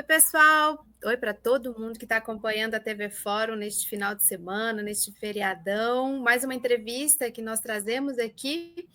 Oi, pessoal! Oi para todo mundo que está acompanhando a TV Fórum neste final de semana, neste feriadão. Mais uma entrevista que nós trazemos aqui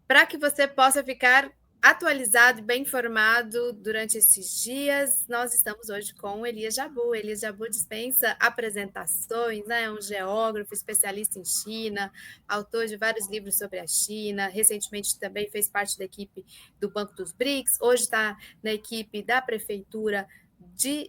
para que você possa ficar atualizado e bem informado durante esses dias. Nós estamos hoje com o Elias Jabbour. Elias Jabbour dispensa apresentações, né? É um geógrafo, especialista em China, autor de vários livros sobre a China. Recentemente também fez parte da equipe do Banco dos BRICS. Hoje está na equipe da Prefeitura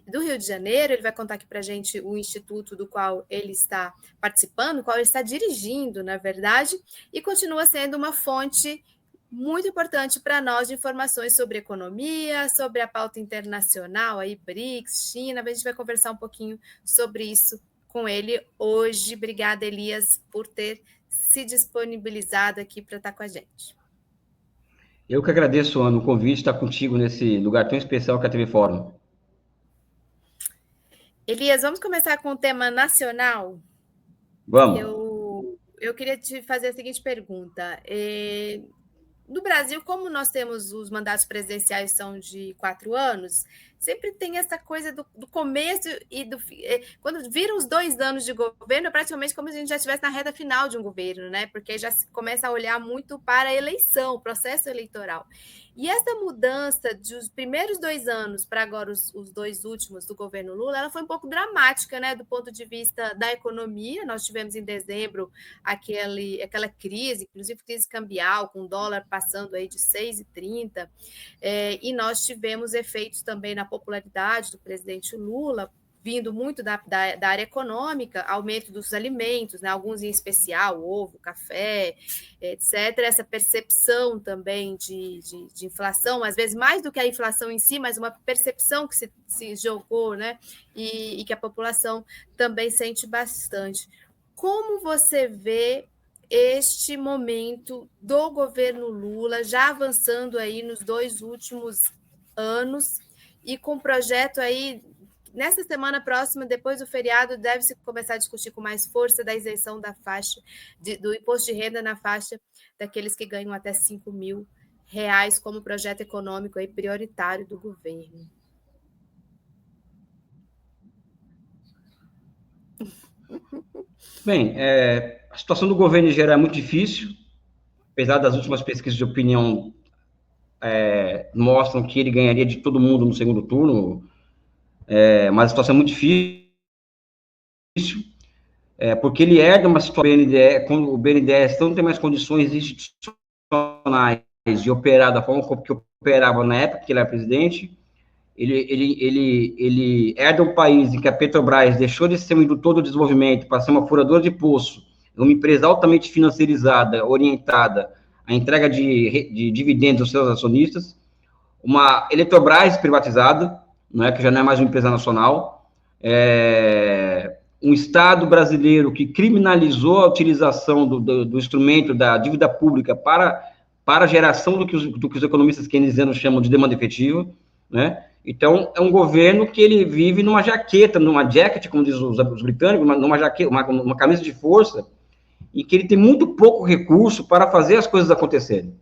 do Rio de Janeiro. Ele vai contar aqui para a gente o instituto do qual ele está participando, o qual ele está dirigindo, na verdade, e continua sendo uma fonte muito importante para nós de informações sobre economia, sobre a pauta internacional, aí BRICS, China. A gente vai conversar um pouquinho sobre isso com ele hoje. Obrigada, Elias, por ter se disponibilizado aqui para estar com a gente. Eu que agradeço, Ana, o convite de estar contigo nesse lugar tão especial que é a TV Fórum. Elias, vamos começar com o tema nacional? Vamos. Eu queria te fazer a seguinte pergunta. No Brasil, como nós temos os mandatos presidenciais são de 4 anos, sempre tem essa coisa do começo e do fim. Quando viram os 2 anos de governo, é praticamente como se a gente já estivesse na reta final de um governo, né? Porque já se começa a olhar muito para a eleição, o processo eleitoral. E essa mudança dos primeiros 2 anos para agora os 2 últimos do governo Lula, ela foi um pouco dramática, né? Do ponto de vista da economia. Nós tivemos em dezembro aquela crise, inclusive crise cambial, com o dólar passando aí de 6,30, e nós tivemos efeitos também na popularidade do presidente Lula, vindo muito da área econômica, aumento dos alimentos, né, alguns em especial, ovo, café, etc. Essa percepção também de inflação, às vezes mais do que a inflação em si, mas uma percepção que se jogou, né, e que a população também sente bastante. Como você vê este momento do governo Lula, já avançando aí nos 2 últimos anos, e com projeto aí, nessa semana próxima, depois do feriado, deve-se começar a discutir com mais força da isenção da faixa, do imposto de renda na faixa daqueles que ganham até R$5.000, como projeto econômico aí prioritário do governo. Bem, a situação do governo em geral é muito difícil, apesar das últimas pesquisas de opinião mostram que ele ganharia de todo mundo no segundo turno, mas a situação é muito difícil, porque ele herda uma situação do BNDES, quando o BNDES não tem mais condições institucionais de operar da forma que operava na época que ele era presidente. Ele herda um país em que a Petrobras deixou de ser um indutor do desenvolvimento para ser uma furadora de poço, uma empresa altamente financiarizada, orientada à entrega de dividendos aos seus acionistas, uma Eletrobras privatizada, que já não é mais uma empresa nacional, um Estado brasileiro que criminalizou a utilização do instrumento da dívida pública para a geração do que os economistas keynesianos chamam de demanda efetiva, né? Então, é um governo que ele vive numa jaqueta, numa jacket, como dizem os britânicos, numa jaqueta, uma camisa de força, e que ele tem muito pouco recurso para fazer as coisas acontecerem,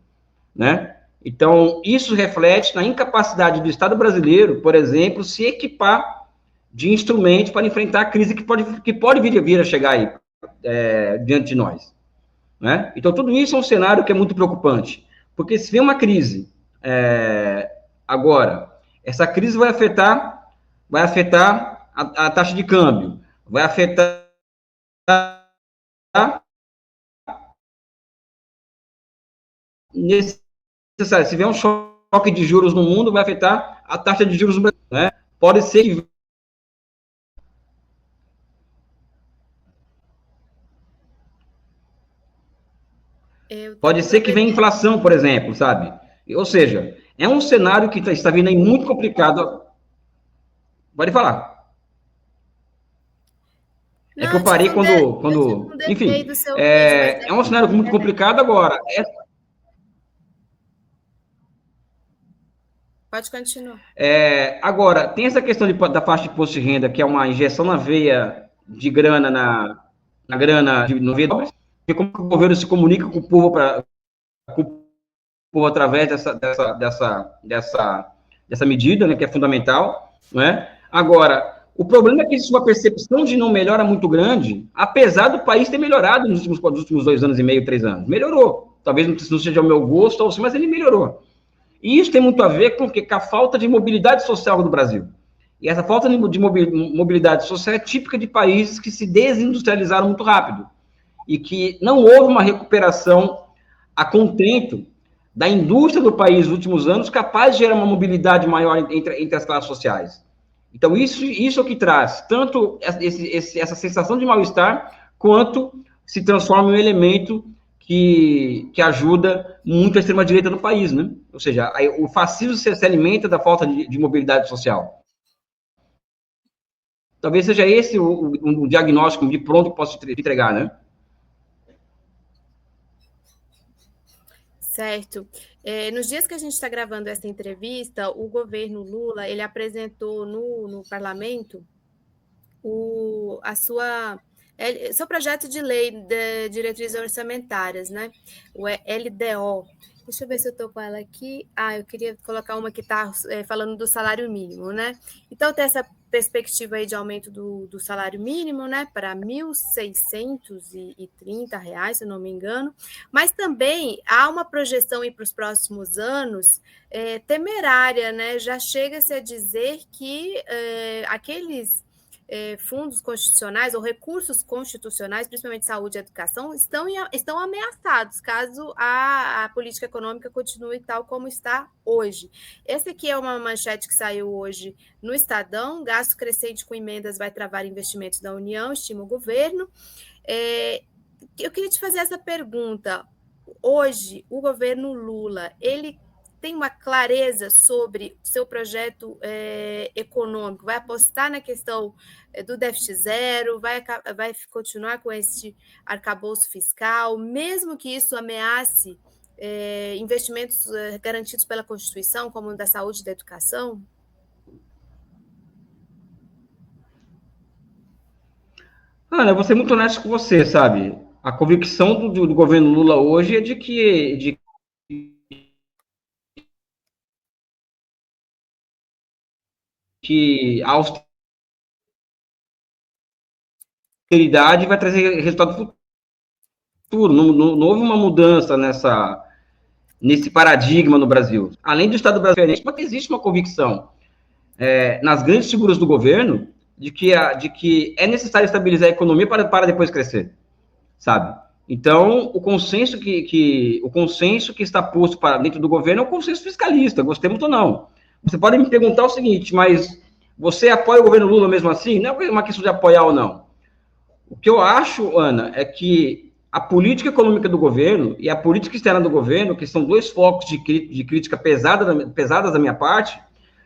né? Então, isso reflete na incapacidade do Estado brasileiro, por exemplo, se equipar de instrumentos para enfrentar a crise que pode vir a chegar aí, diante de nós, né? Então, tudo isso é um cenário que é muito preocupante, porque se vem uma crise agora, essa crise vai afetar a taxa de câmbio, vai afetar necessário. Se vier um choque de juros no mundo, vai afetar a taxa de juros no Brasil, né? Pode ser que venha inflação, por exemplo, sabe? Ou seja, é um cenário que está vindo aí muito complicado. Pode falar. É que eu parei quando enfim, é um cenário muito complicado agora. Pode continuar. Agora, tem essa questão da faixa de imposto de renda, que é uma injeção na veia de grana, na grana no veia, porque como o governo se comunica com o povo através dessa medida, né, que é fundamental. não é? Agora, o problema é que sua percepção de não melhora muito grande, apesar do país ter melhorado nos últimos 2 anos e meio, 3 anos. Melhorou. Talvez não seja o meu gosto, mas ele melhorou. E isso tem muito a ver com a falta de mobilidade social do Brasil. E essa falta de mobilidade social é típica de países que se desindustrializaram muito rápido e que não houve uma recuperação a contento da indústria do país nos últimos anos capaz de gerar uma mobilidade maior entre as classes sociais. Então, isso é o que traz tanto essa sensação de mal-estar, quanto se transforma em um elemento que ajuda muito a extrema-direita no país, né? Ou seja, o fascismo se alimenta da falta de mobilidade social. Talvez seja esse o diagnóstico de pronto que posso te entregar, né? Certo. Nos dias que a gente está gravando essa entrevista, o governo Lula ele apresentou no parlamento seu projeto de lei de diretrizes orçamentárias, né? O LDO. Deixa eu ver se eu estou com ela aqui. Eu queria colocar uma que está falando do salário mínimo, né? Então, tem essa perspectiva aí de aumento do salário mínimo, né, para R$ 1.630, se eu não me engano, mas também há uma projeção para os próximos anos temerária, né? Já chega-se a dizer que aqueles fundos constitucionais ou recursos constitucionais, principalmente saúde e educação, estão ameaçados caso a política econômica continue tal como está hoje. Essa aqui é uma manchete que saiu hoje no Estadão: gasto crescente com emendas vai travar investimentos da União, estima o governo. Eu queria te fazer essa pergunta. Hoje, o governo Lula, ele tem uma clareza sobre o seu projeto econômico? Vai apostar na questão do déficit zero? Vai continuar com esse arcabouço fiscal, mesmo que isso ameace investimentos garantidos pela Constituição, como o da saúde e da educação? Ana, eu vou ser muito honesto com você, sabe? A convicção do governo Lula hoje é que a austeridade vai trazer resultado futuro. Não houve uma mudança nesse paradigma no Brasil. Além do Estado brasileiro, mas existe uma convicção nas grandes figuras do governo de que é necessário estabilizar a economia para depois crescer, sabe? Então, o consenso que está posto para dentro do governo é o consenso fiscalista, gostemos ou não. Você pode me perguntar o seguinte, mas você apoia o governo Lula mesmo assim? Não é uma questão de apoiar ou não. O que eu acho, Ana, é que a política econômica do governo e a política externa do governo, que são dois focos de crítica pesadas da minha parte,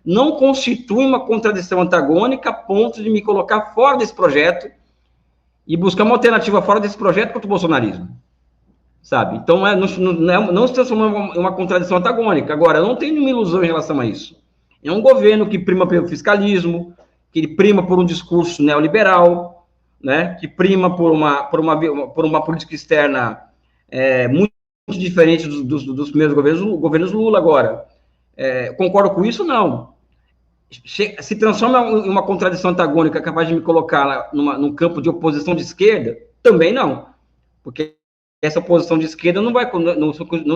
não constituem uma contradição antagônica a ponto de me colocar fora desse projeto e buscar uma alternativa fora desse projeto contra o bolsonarismo, sabe? Então, não se transforma em uma contradição antagônica. Agora, eu não tenho nenhuma ilusão em relação a isso. É um governo que prima pelo fiscalismo, que prima por um discurso neoliberal, né? Que prima por uma política externa muito diferente dos primeiros governos Lula agora. Concordo com isso? Não. Se transforma em uma contradição antagônica capaz de me colocar num campo de oposição de esquerda? Também não. Porque essa oposição de esquerda não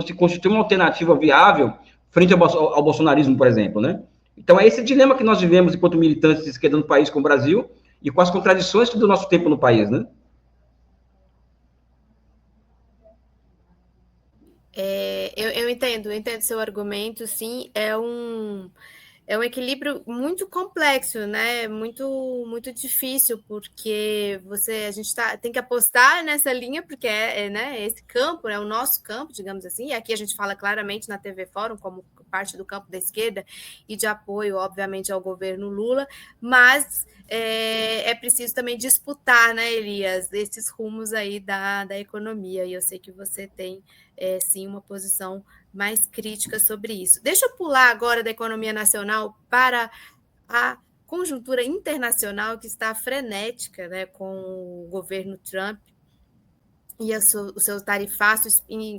se constitui uma alternativa viável frente ao bolsonarismo, por exemplo, né? Então, é esse dilema que nós vivemos enquanto militantes de esquerda no país, com o Brasil, e com as contradições do nosso tempo no país, né? Eu entendo seu argumento, sim. É um equilíbrio muito complexo, né? Muito difícil, porque a gente tem que apostar nessa linha, porque né, esse campo é o nosso campo, digamos assim, e aqui a gente fala claramente na TV Fórum como parte do campo da esquerda e de apoio, obviamente, ao governo Lula, mas é preciso também disputar, né, Elias, esses rumos aí da economia, e eu sei que você tem, sim, uma posição mais crítica sobre isso. Deixa eu pular agora da economia nacional para a conjuntura internacional, que está frenética, né, com o governo Trump. e o seu tarifaço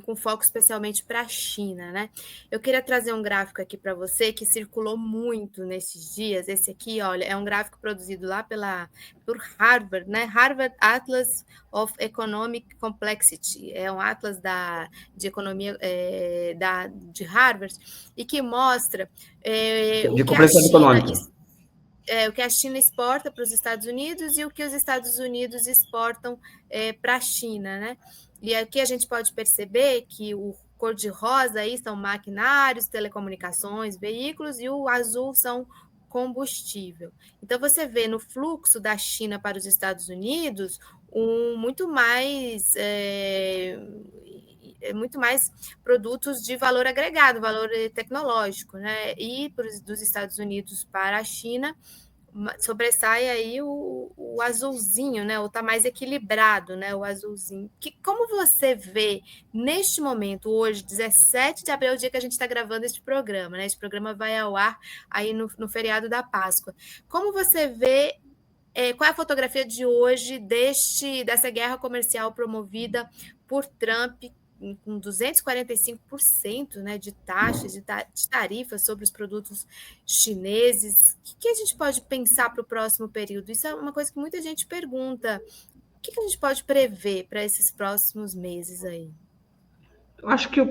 com foco especialmente para a China, né? Eu queria trazer um gráfico aqui para você que circulou muito nesses dias. Esse aqui, olha, é um gráfico produzido lá por Harvard, né? Harvard Atlas of Economic Complexity, é um atlas de economia de Harvard e que mostra De complexidade econômica. O que a China exporta para os Estados Unidos e o que os Estados Unidos exportam para a China, né? E aqui a gente pode perceber que o cor-de-rosa aí são maquinários, telecomunicações, veículos, e o azul são combustível. Então você vê no fluxo da China para os Estados Unidos muito mais produtos de valor agregado, valor tecnológico, né? E dos Estados Unidos para a China sobressai aí o azulzinho, né? Ou está mais equilibrado, né? O azulzinho. Como você vê neste momento, hoje, 17 de abril, o dia que a gente está gravando este programa, né? Este programa vai ao ar aí no feriado da Páscoa. Como você vê qual é a fotografia de hoje dessa guerra comercial promovida por Trump com 245%, né, de taxas, de tarifas sobre os produtos chineses? O que a gente pode pensar para o próximo período? Isso é uma coisa que muita gente pergunta. O que a gente pode prever para esses próximos meses aí? Eu acho que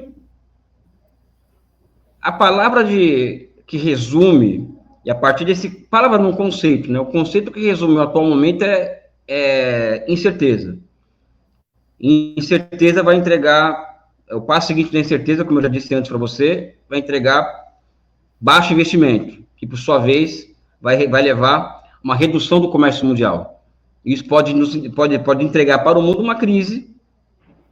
a palavra que resume, e a partir desse palavra no conceito, né? O conceito que resume o atual momento é incerteza. Incerteza vai entregar, o passo seguinte da incerteza, como eu já disse antes para você, vai entregar baixo investimento, que por sua vez vai levar uma redução do comércio mundial. Isso pode entregar para o mundo uma crise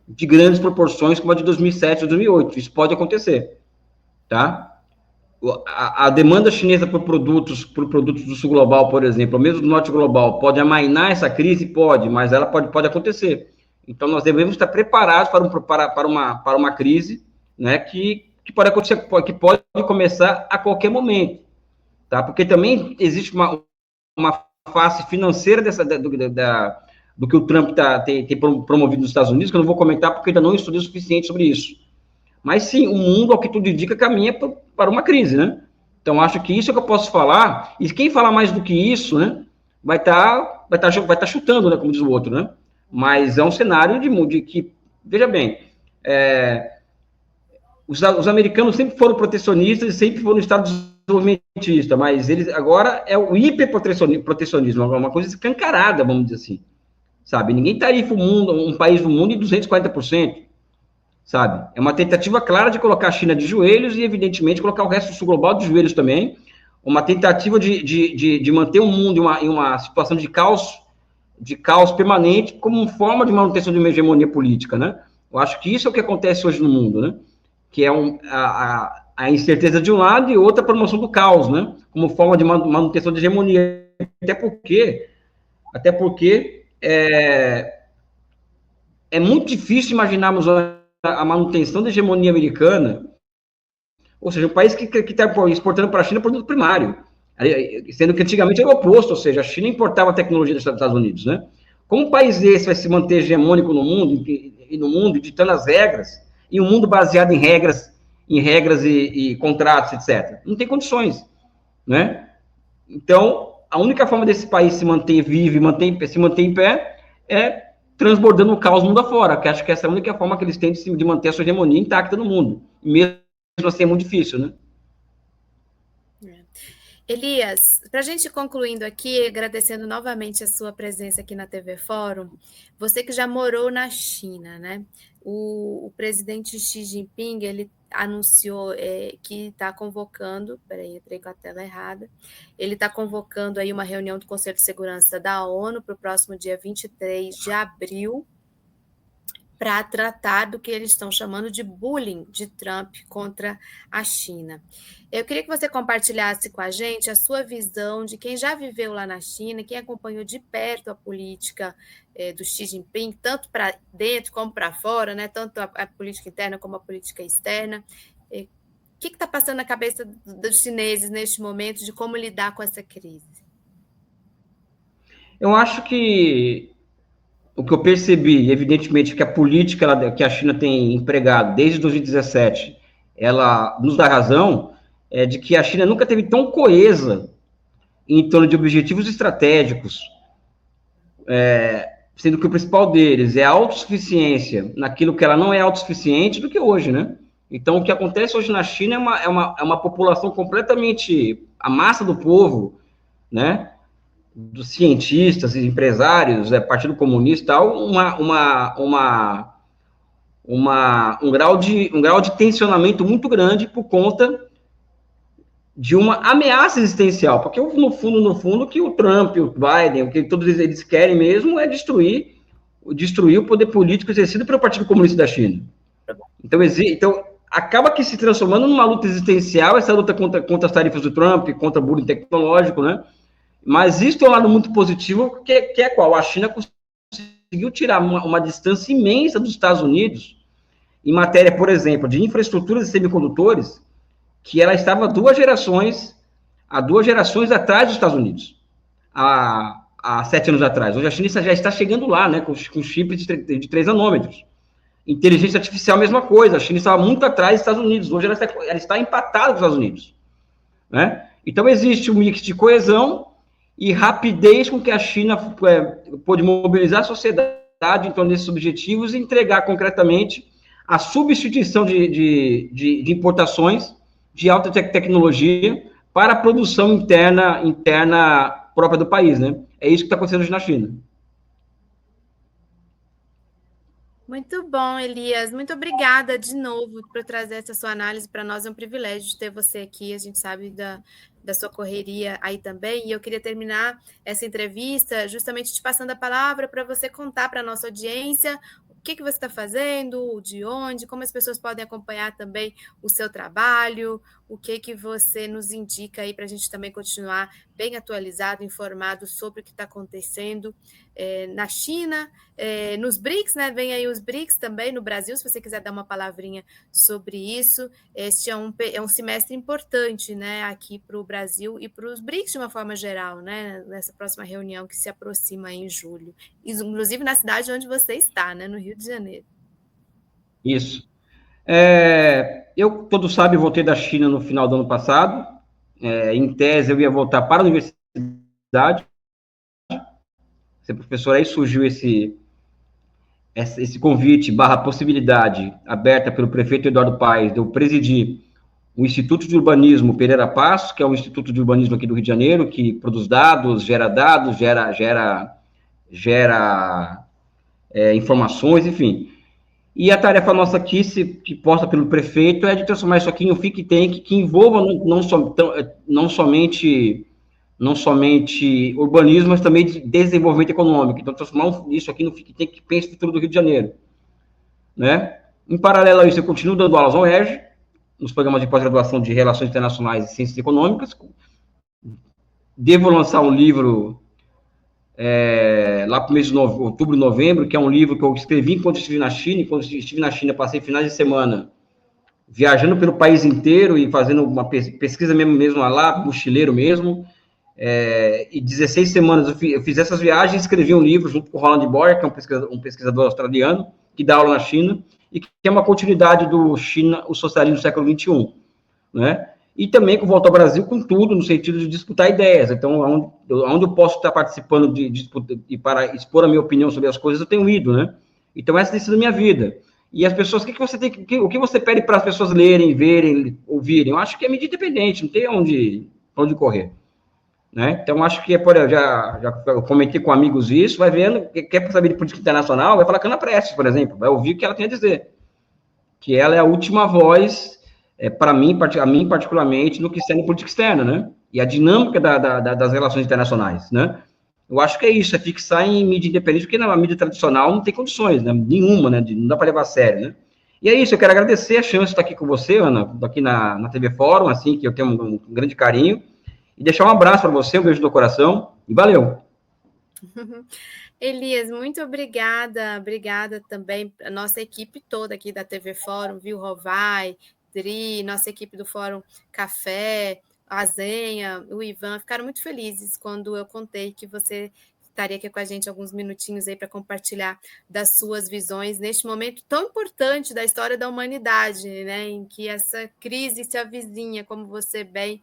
de grandes proporções, como a de 2007 e 2008. Isso pode acontecer, tá? A demanda chinesa por produtos do sul global, por exemplo, ou mesmo do norte global, pode amainar essa crise? Pode, mas ela pode acontecer. Então, nós devemos estar preparados para uma crise, né, que pode acontecer, que pode começar a qualquer momento, tá? Porque também existe uma face financeira do que o Trump tem promovido nos Estados Unidos, que eu não vou comentar porque ainda não estudei o suficiente sobre isso. Mas sim, o mundo, ao que tudo indica, caminha para uma crise, né? Então, acho que isso é que eu posso falar, e quem falar mais do que isso, né, vai tá chutando, né, como diz o outro, né? Mas é um cenário de que, veja bem, os americanos sempre foram protecionistas e sempre foram estados desenvolvimentistas, mas eles agora é o hiperprotecionismo, uma coisa escancarada, vamos dizer assim, sabe? Ninguém tarifa um país do mundo em 240%. Sabe? É uma tentativa clara de colocar a China de joelhos e, evidentemente, colocar o resto do sul global de joelhos também. Uma tentativa de manter o mundo em uma situação de caos permanente como forma de manutenção de uma hegemonia política, né? Eu acho que isso é o que acontece hoje no mundo, né? Que é a incerteza de um lado e outra promoção do caos, né? Como forma de manutenção de hegemonia. Até porque é muito difícil imaginarmos a manutenção da hegemonia americana, ou seja, um país que está exportando para a China produto primário, sendo que antigamente era o oposto, ou seja, a China importava tecnologia dos Estados Unidos, né? Como um país desse vai se manter hegemônico no mundo, ditando as regras, e um mundo baseado em regras e contratos, etc. Não tem condições, né? Então, a única forma desse país se manter vivo e se manter em pé é transbordando o caos mundo afora, que acho que essa é a única forma que eles têm de manter a sua hegemonia intacta no mundo. E mesmo assim é muito difícil, né? Elias, para a gente concluindo aqui, agradecendo novamente a sua presença aqui na TV Fórum, você que já morou na China, né? O presidente Xi Jinping, ele anunciou que está convocando, peraí, entrei com a tela errada, ele está convocando aí uma reunião do Conselho de Segurança da ONU para o próximo dia 23 de abril, para tratar do que eles estão chamando de bullying de Trump contra a China. Eu queria que você compartilhasse com a gente a sua visão de quem já viveu lá na China, quem acompanhou de perto a política do Xi Jinping, tanto para dentro como para fora, né? Tanto a política interna como a política externa. O que está passando na cabeça dos chineses neste momento de como lidar com essa crise? Eu acho que o que eu percebi, evidentemente, que a política que a China tem empregado desde 2017, ela nos dá razão, é de que a China nunca teve tão coesa em torno de objetivos estratégicos, sendo que o principal deles é a autossuficiência naquilo que ela não é autossuficiente do que hoje, né? Então, o que acontece hoje na China é uma população completamente, a massa do povo, né? Dos cientistas e empresários, Partido Comunista e tal, um grau de tensionamento muito grande por conta de uma ameaça existencial, porque no fundo, o que o Trump, o Biden, o que todos eles querem mesmo é destruir o poder político exercido pelo Partido Comunista da China. Então acaba que se transformando numa luta existencial, essa luta contra as tarifas do Trump, contra o bullying tecnológico, né? Mas isso é um lado muito positivo, que é qual? A China conseguiu tirar uma distância imensa dos Estados Unidos em matéria, por exemplo, de infraestruturas de semicondutores, que ela estava há duas gerações atrás dos Estados Unidos, há 7 anos atrás. Hoje a China já está chegando lá, né, com chips de 3 nanômetros. Inteligência artificial, mesma coisa. A China estava muito atrás dos Estados Unidos. Hoje ela está empatada com os Estados Unidos, né? Então existe um mix de coesão e rapidez com que a China pôde mobilizar a sociedade em torno desses objetivos e entregar concretamente a substituição de importações de alta tecnologia para a produção interna própria do país, né? É isso que está acontecendo hoje na China. Muito bom, Elias. Muito obrigada de novo por trazer essa sua análise para nós. É um privilégio ter você aqui. A gente sabe da sua correria aí também. E eu queria terminar essa entrevista justamente te passando a palavra para você contar para a nossa audiência o que você está fazendo, de onde, como as pessoas podem acompanhar também o seu trabalho, o que você nos indica aí para a gente também continuar bem atualizado, informado sobre o que está acontecendo na China, nos BRICS, né? Vem aí os BRICS também no Brasil, se você quiser dar uma palavrinha sobre isso. Este é um semestre importante, né, aqui para o Brasil e para os BRICS de uma forma geral, né, nessa próxima reunião que se aproxima aí em julho, inclusive na cidade onde você está, né, no Rio de Janeiro. Isso. Eu, todos sabem, voltei da China no final do ano passado. Em tese, eu ia voltar para a universidade. Ser professor, aí surgiu esse convite, possibilidade, aberta pelo prefeito Eduardo Paes, de eu presidir o Instituto de Urbanismo Pereira Passos, que é um instituto de urbanismo aqui do Rio de Janeiro, que produz dados, gera informações, enfim. E a tarefa nossa aqui, que posta pelo prefeito, é de transformar isso aqui em um think tank que envolva não somente urbanismo, mas também de desenvolvimento econômico. Então, transformar isso aqui no think tank que pensa o futuro do Rio de Janeiro, né? Em paralelo a isso, eu continuo dando aulas ao UERJ, nos programas de pós-graduação de Relações Internacionais e Ciências Econômicas. Devo lançar um livro lá para o mês de outubro, novembro, que é um livro que eu escrevi enquanto estive na China. Quando estive na China, passei finais de semana viajando pelo país inteiro e fazendo uma pesquisa mesmo lá, mochileiro mesmo. E 16 semanas eu fiz essas viagens e escrevi um livro junto com o Roland Boyer, que é um pesquisador australiano, que dá aula na China, e que é uma continuidade do China, o socialismo do século XXI, né? E também com volta ao Brasil com tudo, no sentido de disputar ideias. Então, onde eu posso estar participando de disputa e para expor a minha opinião sobre as coisas, eu tenho ido, né? Então, essa tem sido a minha vida. E as pessoas, o que você pede para as pessoas lerem, verem, ouvirem? Eu acho que é mídia independente, não tem onde correr. Né? Então, acho que, já comentei com amigos isso, vai vendo, quer saber de política internacional, vai falar com a Ana Prestes, por exemplo, vai ouvir o que ela tem a dizer. Que ela é a última voz, para mim, particularmente, no que serve política externa, né? E a dinâmica das relações internacionais, né? Eu acho que é isso, é fixar em mídia independente, porque na mídia tradicional não tem condições, né? Nenhuma, né? Não dá para levar a sério, né? E é isso, eu quero agradecer a chance de estar aqui com você, Ana, aqui na TV Fórum, assim, que eu tenho um grande carinho, e deixar um abraço para você, um beijo do coração, e valeu! Elias, muito obrigada também a nossa equipe toda aqui da TV Fórum, viu, Rovai, Dri, nossa equipe do Fórum Café, a Zenha, o Ivan, ficaram muito felizes quando eu contei que você estaria aqui com a gente alguns minutinhos aí para compartilhar das suas visões neste momento tão importante da história da humanidade, né, em que essa crise se avizinha, como você bem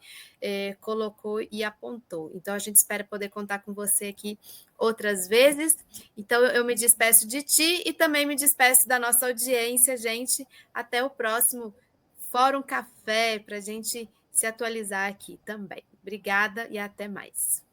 colocou e apontou. Então, a gente espera poder contar com você aqui outras vezes. Então, eu me despeço de ti e também me despeço da nossa audiência, gente. Até o próximo Fórum Café, para a gente se atualizar aqui também. Obrigada e até mais.